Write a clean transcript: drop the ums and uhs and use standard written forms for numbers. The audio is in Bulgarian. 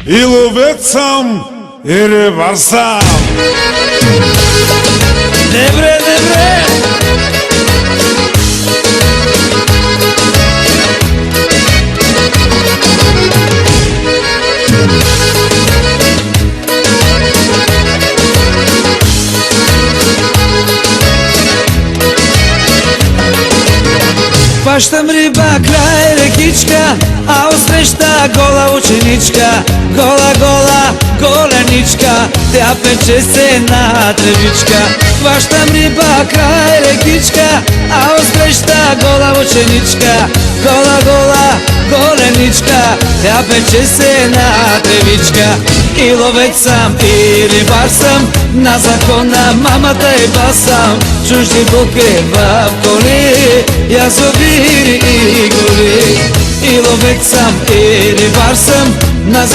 И ловец сам, и рибар сам. Добре, добре. Паштам риба крај рекичка, а остреща гола ученичка. Гола, гола, голеничка, тя пече се на тревичка. Паштам риба крај рекичка, а остреща гола ученичка. Гола, гола, голеничка, тя пече се на тревичка. И ловец сам, и рибар сам, на закона мамата и басам. Чужди буке в коли, јазовири и гори. И ловец сам, и рибар сам, на